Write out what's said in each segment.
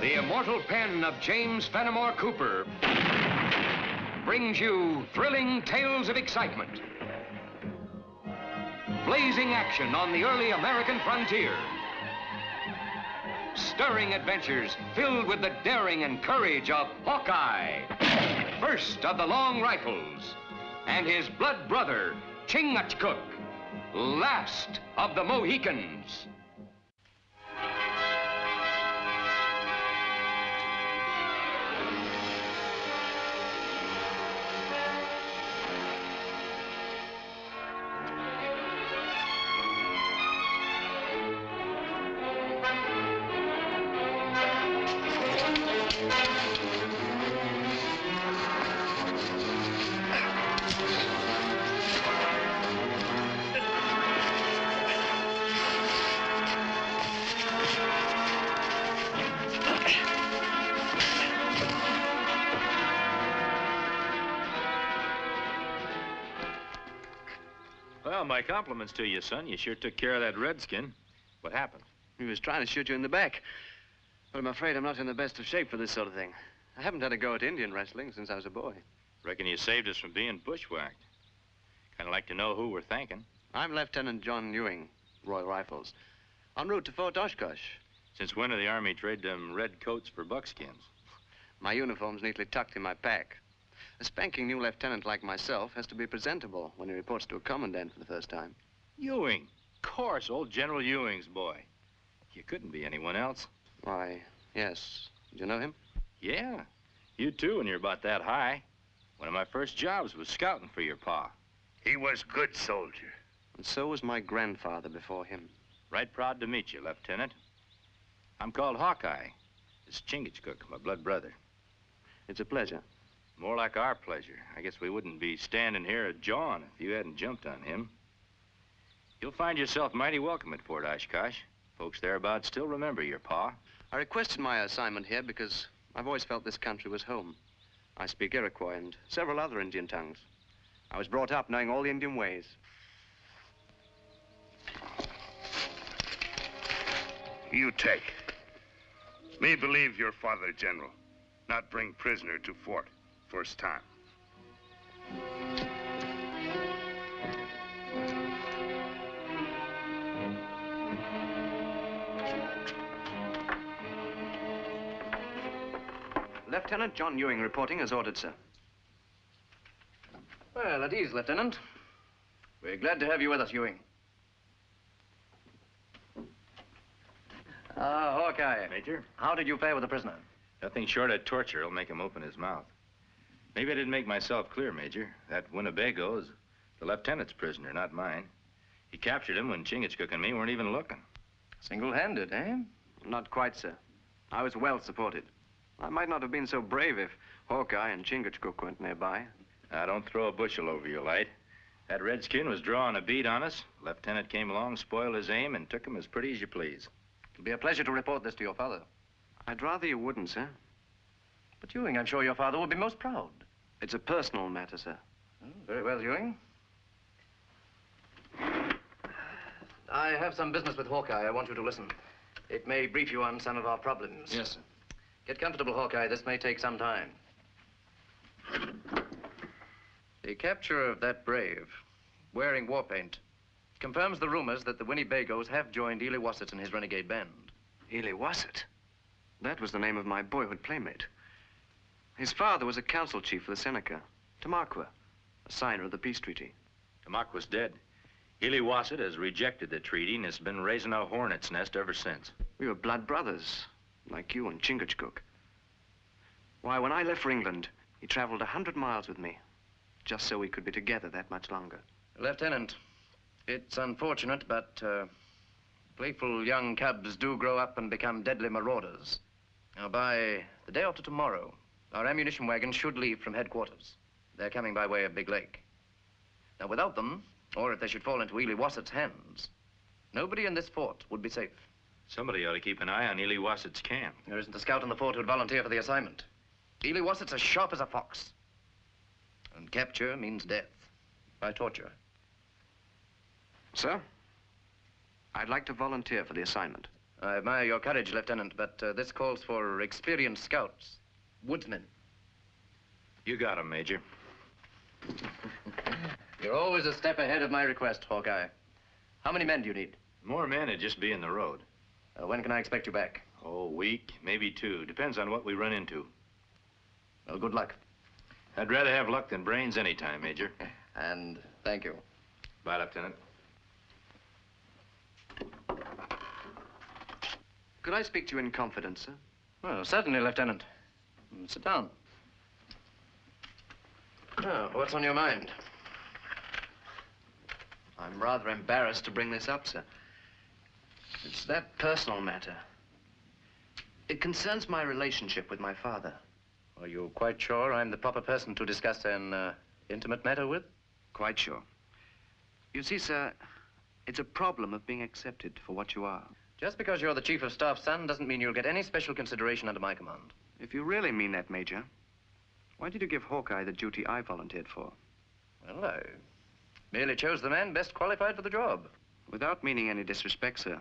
The immortal pen of James Fenimore Cooper brings you thrilling tales of excitement, blazing action on the early American frontier, stirring adventures filled with the daring and courage of Hawkeye, first of the long rifles, and his blood brother, Chingachgook, last of the Mohicans. Well, my compliments to you, son. You sure took care of that redskin. What happened? He was trying to shoot you in the back. But I'm afraid I'm not in the best of shape for this sort of thing. I haven't had a go at Indian wrestling since I was a boy. Reckon you saved us from being bushwhacked. Kind of like to know who we're thanking. I'm Lieutenant John Ewing, Royal Rifles, en route to Fort Oshkosh. Since when did the Army trade them red coats for buckskins? My uniform's neatly tucked in my pack. A spanking new lieutenant like myself has to be presentable when he reports to a commandant for the first time. Ewing. Of course, old General Ewing's boy. You couldn't be anyone else. Why, yes. Did you know him? Yeah. You too, when you're about that high. One of my first jobs was scouting for your pa. He was good soldier. And so was my grandfather before him. Right proud to meet you, Lieutenant. I'm called Hawkeye. This is Chingachgook, my blood brother. It's a pleasure. More like our pleasure. I guess we wouldn't be standing here at John if you hadn't jumped on him. You'll find yourself mighty welcome at Fort Oshkosh. Folks thereabouts still remember your pa. I requested my assignment here because I've always felt this country was home. I speak Iroquois and several other Indian tongues. I was brought up knowing all the Indian ways. You take. Me believe your father, General. Not bring prisoner to fort. First time. Lieutenant John Ewing reporting as ordered, sir. Well, at ease, Lieutenant. We're glad to have you with us, Ewing. Hawkeye. Major? How did you fare with the prisoner? Nothing short of torture will make him open his mouth. Maybe I didn't make myself clear, Major. That Winnebago is the lieutenant's prisoner, not mine. He captured him when Chingachgook and me weren't even looking. Single-handed, eh? Not quite, sir. I was well supported. I might not have been so brave if Hawkeye and Chingachgook weren't nearby. Now, don't throw a bushel over your light. That redskin was drawing a bead on us. Lieutenant came along, spoiled his aim, and took him as pretty as you please. It'll be a pleasure to report this to your father. I'd rather you wouldn't, sir. But Ewing, I'm sure your father would be most proud. It's a personal matter, sir. Oh, very well, Ewing. I have some business with Hawkeye. I want you to listen. It may brief you on some of our problems. Yes, sir. Get comfortable, Hawkeye. This may take some time. The capture of that brave, wearing war paint, confirms the rumors that the Winnebagos have joined Ely Wassett and his renegade band. Ely Wassett? That was the name of my boyhood playmate. His father was a council chief for the Seneca, Tamaqua, a signer of the peace treaty. Tamaqua's dead. Ely Wassett has rejected the treaty and has been raising a hornet's nest ever since. We were blood brothers, like you and Chingachgook. Why, when I left for England, he traveled 100 miles with me, just so we could be together that much longer. Lieutenant, it's unfortunate, but playful young cubs do grow up and become deadly marauders. Now, by the day after tomorrow, our ammunition wagons should leave from headquarters. They're coming by way of Big Lake. Now, without them, or if they should fall into Ely Wassett's hands, nobody in this fort would be safe. Somebody ought to keep an eye on Ely Wassett's camp. There isn't a scout in the fort who'd volunteer for the assignment. Ely Wassett's as sharp as a fox. And capture means death by torture. Sir, I'd like to volunteer for the assignment. I admire your courage, Lieutenant, but this calls for experienced scouts, woodsmen. You got him, Major. You're always a step ahead of my request, Hawkeye. How many men do you need? More men would just be in the road. When can I expect you back? Oh, a week, maybe 2. Depends on what we run into. Well, good luck. I'd rather have luck than brains any time, Major. And thank you. Bye, Lieutenant. Could I speak to you in confidence, sir? Well, certainly, Lieutenant. Sit down. Oh, what's on your mind? I'm rather embarrassed to bring this up, sir. It's that personal matter. It concerns my relationship with my father. Are you quite sure I'm the proper person to discuss an intimate matter with? Quite sure. You see, sir, it's a problem of being accepted for what you are. Just because you're the Chief of Staff's son doesn't mean you'll get any special consideration under my command. If you really mean that, Major, why did you give Hawkeye the duty I volunteered for? Well, I merely chose the man best qualified for the job. Without meaning any disrespect, sir,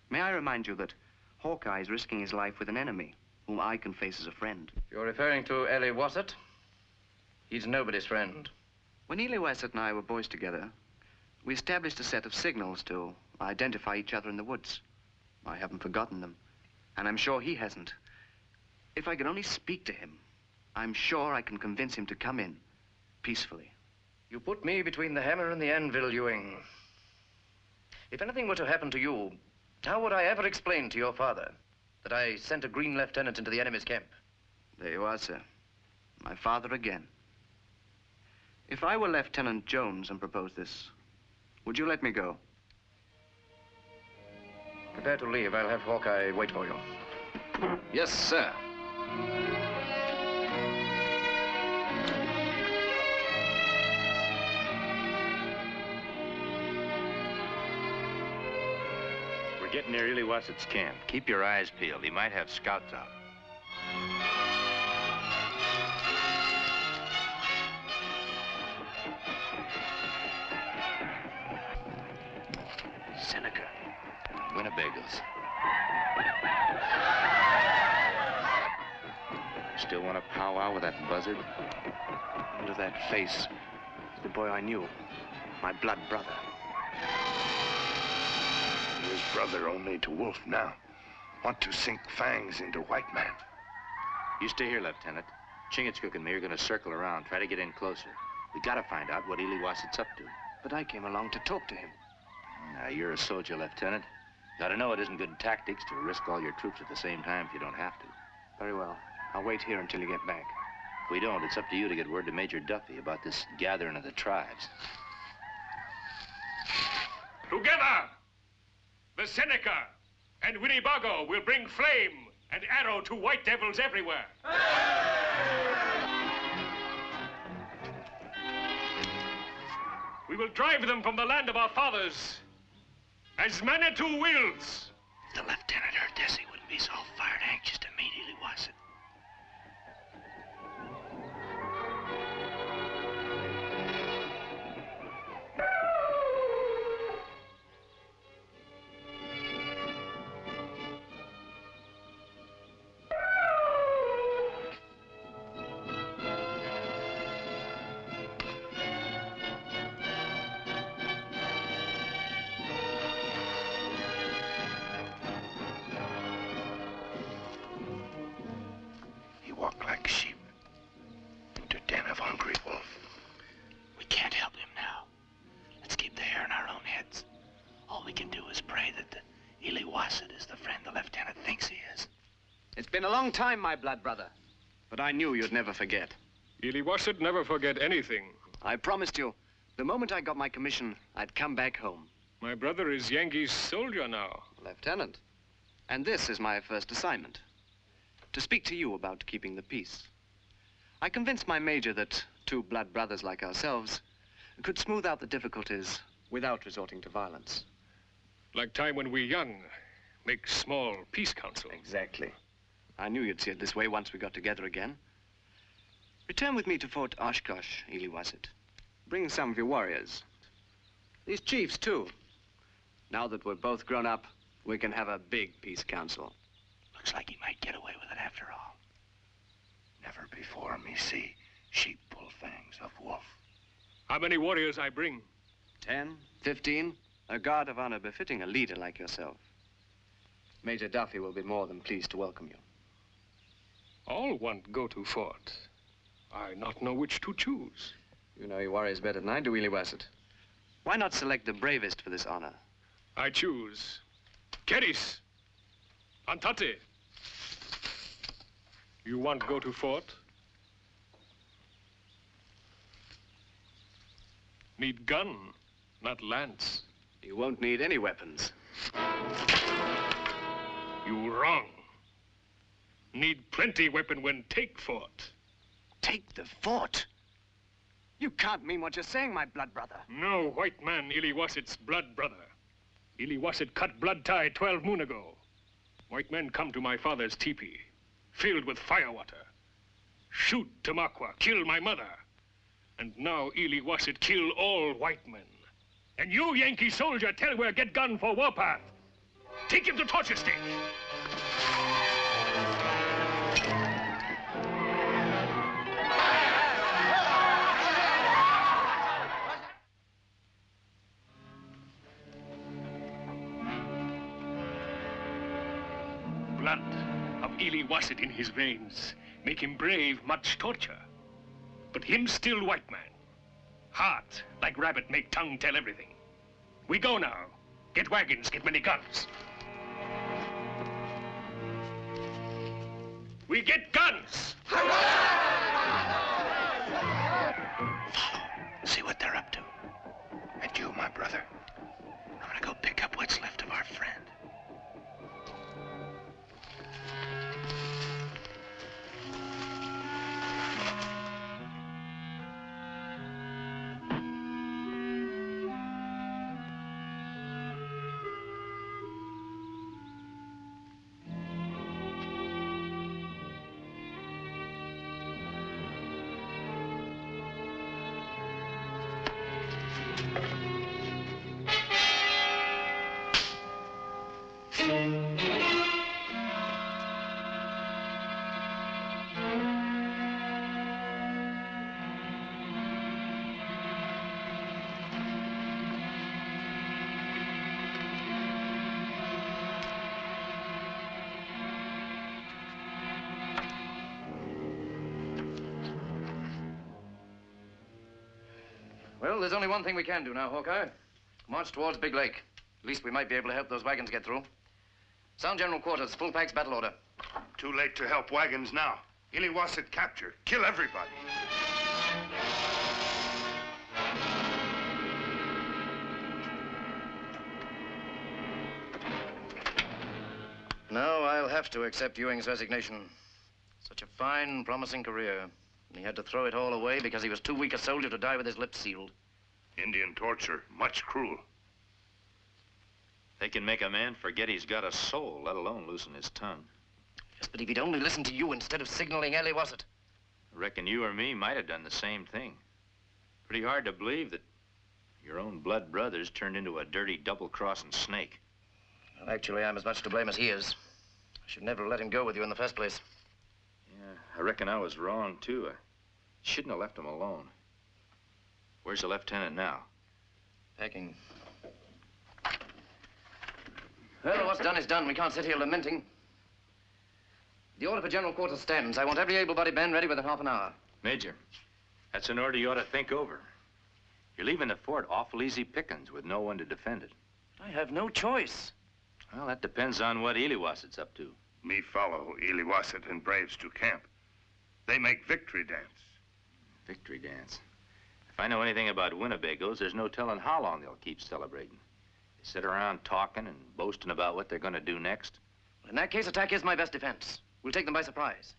may I remind you that Hawkeye is risking his life with an enemy whom I can face as a friend. If you're referring to Ellie Wassett, he's nobody's friend. When Ely Wassett and I were boys together, we established a set of signals to identify each other in the woods. I haven't forgotten them, and I'm sure he hasn't. If I can only speak to him, I'm sure I can convince him to come in peacefully. You put me between the hammer and the anvil, Ewing. If anything were to happen to you, how would I ever explain to your father that I sent a green lieutenant into the enemy's camp? There you are, sir. My father again. If I were Lieutenant Jones and proposed this, would you let me go? Prepare to leave. I'll have Hawkeye wait for you. Yes, sir. We're getting near Ely Wassett's camp. Keep your eyes peeled. He might have scouts out. Seneca. Winnebagos. Still want to powwow with that buzzard? Under that face is the boy I knew, my blood brother. His brother only to Wolf now. Want to sink fangs into white man. You stay here, Lieutenant. Chingachgook and me are going to circle around, try to get in closer. We got to find out what Ely Wassett's up to. But I came along to talk to him. Now, you're a soldier, Lieutenant. Got to know it isn't good tactics to risk all your troops at the same time if you don't have to. Very well. I'll wait here until you get back. If we don't, it's up to you to get word to Major Duffy about this gathering of the tribes. Together, the Seneca and Winnebago will bring flame and arrow to white devils everywhere. We will drive them from the land of our fathers, as Manitou wills. If the lieutenant heard this, he wouldn't be so fired anxious to meet Ely Wassett. It's been a long time, my blood brother. But I knew you'd never forget. Ely Wassett never forget anything. I promised you, the moment I got my commission, I'd come back home. My brother is Yankee's soldier now. Lieutenant. And this is my first assignment. To speak to you about keeping the peace. I convinced my major that 2 blood brothers like ourselves could smooth out the difficulties without resorting to violence. Like time when we young, make small peace council. Exactly. I knew you'd see it this way once we got together again. Return with me to Fort Oshkosh, Ely Wassett. Bring some of your warriors. These chiefs, too. Now that we're both grown up, We can have a big peace council. Looks like he might get away with it after all. Never before me see sheep pull fangs of wolf. How many warriors I bring? 10, 15, a guard of honor befitting a leader like yourself. Major Duffy will be more than pleased to welcome you. All want go to fort. I not know which to choose. You know your warriors better than I do, Iliwassat. Why not select the bravest for this honor? I choose Keris, Antate. You want go to fort? Need gun, not lance. You won't need any weapons. You wrong. Need plenty weapon when take fort. Take the fort? You can't mean what you're saying, my blood brother. No white man Iliwassat's blood brother. Iliwassat cut blood tie 12 moon ago. White men come to my father's teepee, filled with firewater. Shoot Tamakwa, kill my mother. And now Iliwassat kill all white men. And you, Yankee soldier, tell where get gun for warpath. Take him to torture stake. Blood of Iliwassat in his veins make him brave much torture. But him still white man. Heart, like rabbit, make tongue tell everything. We go now. Get wagons, get many guns. We get guns! See what they're up to. And you, my brother, I'm gonna go pick up what's left of our friend. Well, there's only one thing we can do now, Hawkeye. March towards Big Lake. At least we might be able to help those wagons get through. Sound general quarters, full packs, battle order. Too late to help wagons now. Iliwassat capture. Kill everybody. No, I'll have to accept Ewing's resignation. Such a fine, promising career. And he had to throw it all away because he was too weak a soldier to die with his lips sealed. Indian torture, much cruel. They can make a man forget he's got a soul, let alone loosen his tongue. Yes, but if he'd only listened to you instead of signaling Iliwassat. I reckon you or me might have done the same thing. Pretty hard to believe that your own blood brothers turned into a dirty double-crossing snake. Well, actually, I'm as much to blame as he is. I should never have let him go with you in the first place. Yeah, I reckon I was wrong, too. I shouldn't have left him alone. Where's the lieutenant now? Packing. Well, what's done is done. We can't sit here lamenting. The order for general quarters stands. I want every able-bodied man ready within half an hour. Major, that's an order you ought to think over. You're leaving the fort awful easy pickings with no one to defend it. I have no choice. Well, that depends on what Iliwassat's up to. Me follow Iliwassat and braves to camp. They make victory dance. Victory dance. If I know anything about Winnebagos, there's no telling how long they'll keep celebrating. They sit around talking and boasting about what they're going to do next. In that case, attack is my best defense. We'll take them by surprise.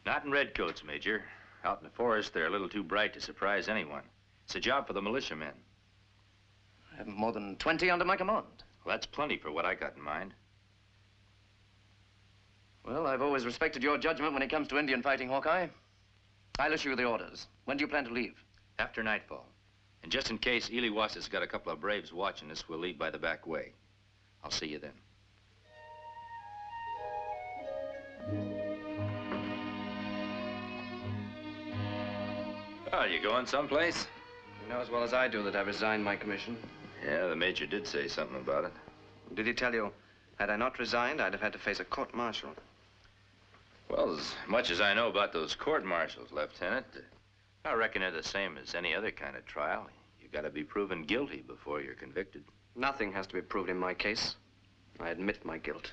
Not in redcoats, Major. Out in the forest, they're a little too bright to surprise anyone. It's a job for the militiamen. I have more than 20 under my command. Well, that's plenty for what I got in mind. Well, I've always respected your judgment when it comes to Indian fighting, Hawkeye. I'll issue the orders. When do you plan to leave? After nightfall. And just in case Iliwassat's got a couple of braves watching us, we'll leave by the back way. I'll see you then. Oh, you going someplace? You know as well as I do that I resigned my commission. Yeah, the major did say something about it. Did he tell you, had I not resigned, I'd have had to face a court-martial? Well, as much as I know about those court-martials, Lieutenant, I reckon they're the same as any other kind of trial. You gotta be proven guilty before you're convicted. Nothing has to be proved in my case. I admit my guilt.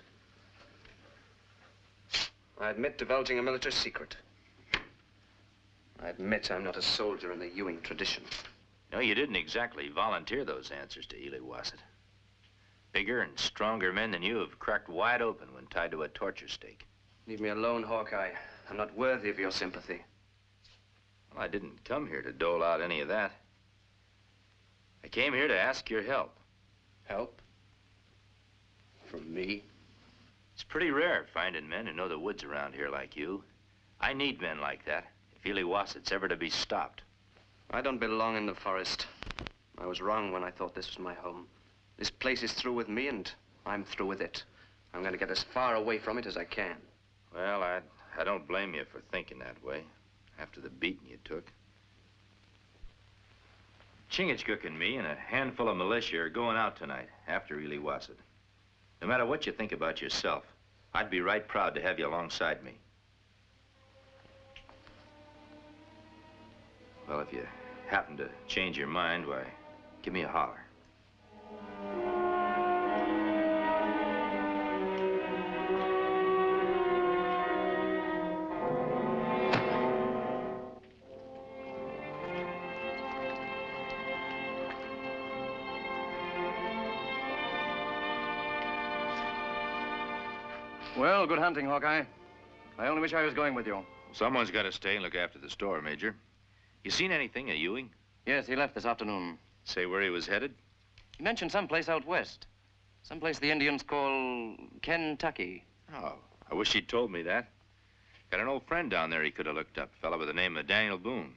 I admit divulging a military secret. I admit I'm not a soldier in the Ewing tradition. No, you didn't exactly volunteer those answers to Ely Wassett. Bigger and stronger men than you have cracked wide open when tied to a torture stake. Leave me alone, Hawkeye. I'm not worthy of your sympathy. Well, I didn't come here to dole out any of that. I came here to ask your help. Help? From me? It's pretty rare finding men who know the woods around here like you. I need men like that if Ely Wassett's ever to be stopped. I don't belong in the forest. I was wrong when I thought this was my home. This place is through with me, and I'm through with it. I'm going to get as far away from it as I can. Well, I don't blame you for thinking that way, after the beating you took. Chingachgook and me and a handful of militia are going out tonight, after Ely Wassett. No matter what you think about yourself, I'd be right proud to have you alongside me. Well, if you happen to change your mind, why, give me a holler. Well, good hunting, Hawkeye. I only wish I was going with you. Someone's got to stay and look after the store, Major. You seen anything of Ewing? Yes, he left this afternoon. Say where he was headed? He mentioned someplace out west. Someplace the Indians call Kentucky. Oh, I wish he'd told me that. Got an old friend down there he could have looked up, a fella by the name of Daniel Boone.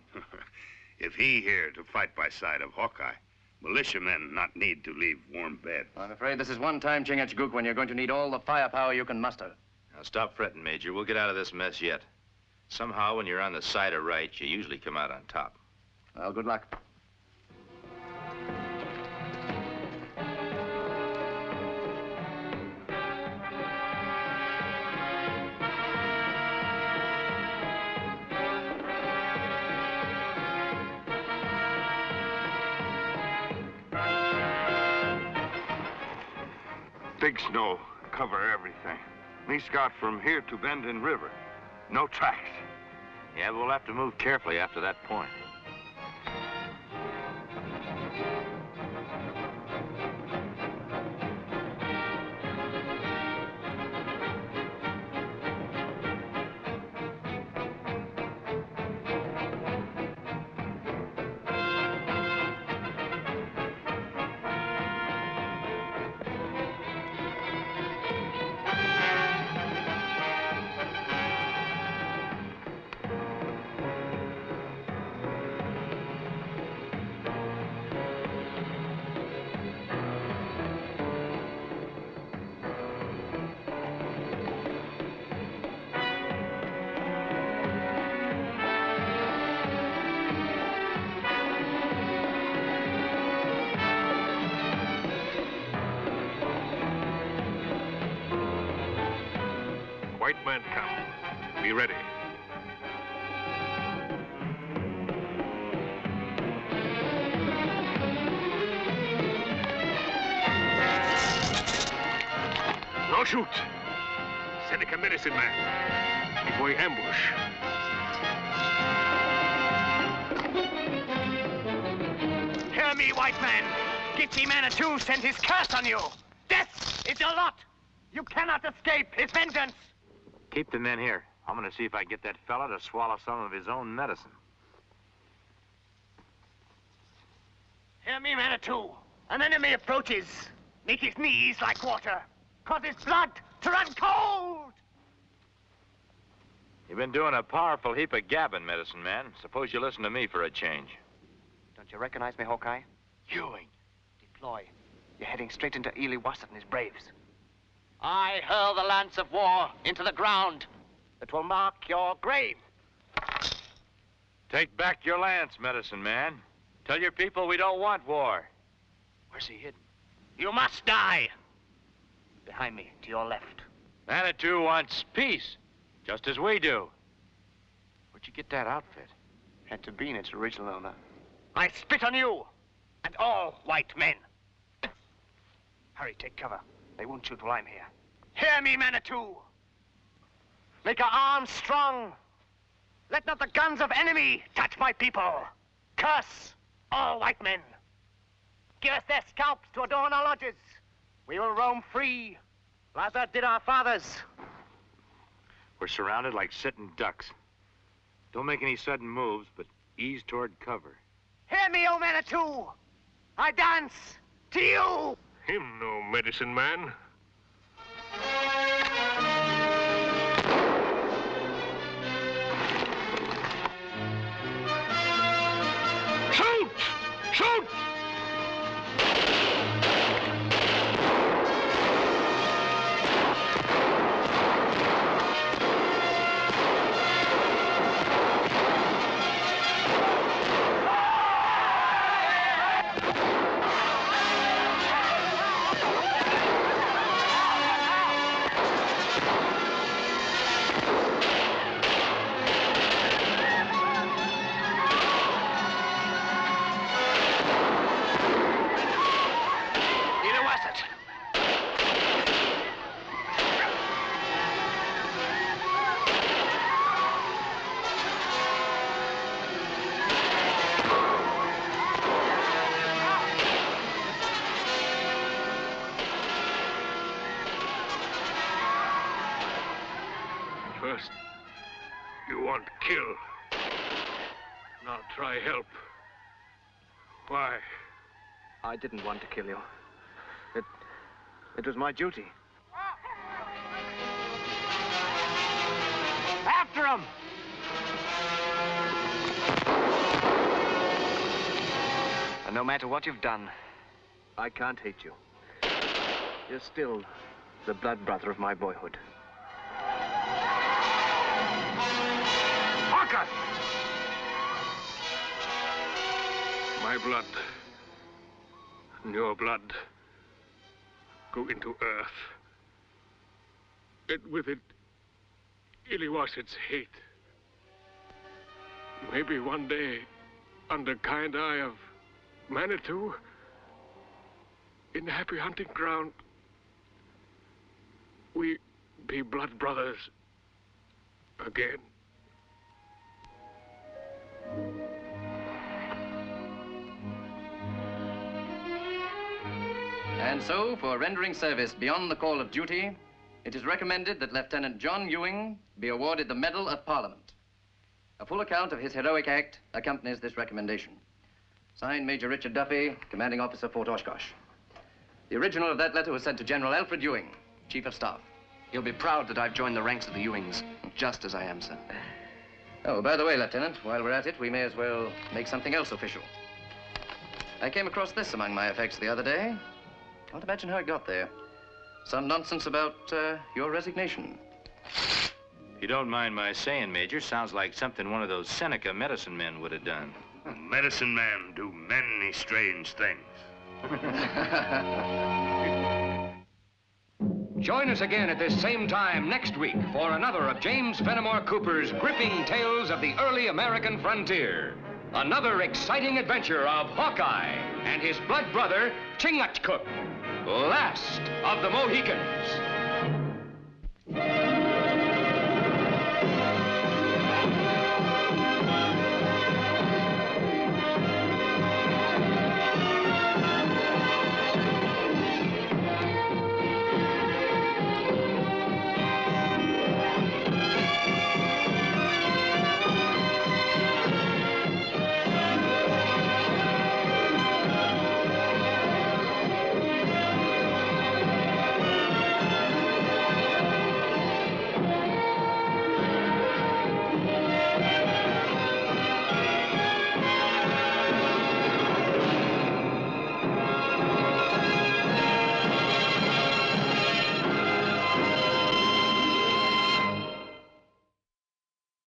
If he here to fight by side of Hawkeye, militiamen not need to leave warm bed. I'm afraid this is one time, Chingachgook, when you're going to need all the firepower you can muster. Now, stop fretting, Major. We'll get out of this mess yet. Somehow, when you're on the side of right, you usually come out on top. Well, good luck. Big snow cover everything. Me scout from here to Bendin River. No tracks. Yeah, but we'll have to move carefully after that point. White man come. Be ready. No shoot. Seneca medicine man. Before you ambush. Hear me, white man. Gitche Manitou sent his curse on you. Death is your lot. You cannot escape his vengeance. Keep the men here. I'm gonna see if I can get that fella to swallow some of his own medicine. Hear me, Manitou. An enemy approaches. Make his knees like water. Cause his blood to run cold. You've been doing a powerful heap of gabbing, medicine man. Suppose you listen to me for a change. Don't you recognize me, Hawkeye? Ewing. Deploy. You're heading straight into Ely Wassett and his braves. I hurl the lance of war into the ground. It will mark your grave. Take back your lance, medicine man. Tell your people we don't want war. Where's he hidden? You must die. Behind me, to your left. Manitou wants peace, just as we do. Where'd you get that outfit? Had to be in its original owner. I spit on you and all white men. Hurry, take cover. They won't shoot while I'm here. Hear me, Manitou. Make your arms strong. Let not the guns of enemy touch my people. Curse all white men. Give us their scalps to adorn our lodges. We will roam free, as did our fathers. We're surrounded like sitting ducks. Don't make any sudden moves, but ease toward cover. Hear me, O Manitou. I dance to you. Him no medicine man. Shoot! Shoot! First, you want to kill. Now try help. Why? I didn't want to kill you. It was my duty. After him! And no matter what you've done, I can't hate you. You're still the blood brother of my boyhood. Hawkeye! My blood and your blood go into earth. And with it, Ely Wassett's hate. Maybe one day, under kind eye of Manitou, in the happy hunting ground, we be blood brothers again. And so, for rendering service beyond the call of duty, it is recommended that Lieutenant John Ewing be awarded the Medal of Parliament. A full account of his heroic act accompanies this recommendation. Signed, Major Richard Duffy, Commanding Officer, Fort Oshkosh. The original of that letter was sent to General Alfred Ewing, Chief of Staff. He'll be proud that I've joined the ranks of the Ewings, just as I am, sir. Oh, by the way, Lieutenant, while we're at it, we may as well make something else official. I came across this among my effects the other day. Can't imagine how it got there. Some nonsense about your resignation. If you don't mind my saying, Major, sounds like something one of those Seneca medicine men would have done. Medicine men do many strange things. Join us again at this same time next week for another of James Fenimore Cooper's gripping tales of the early American frontier. Another exciting adventure of Hawkeye and his blood brother, Chingachgook, last of the Mohicans.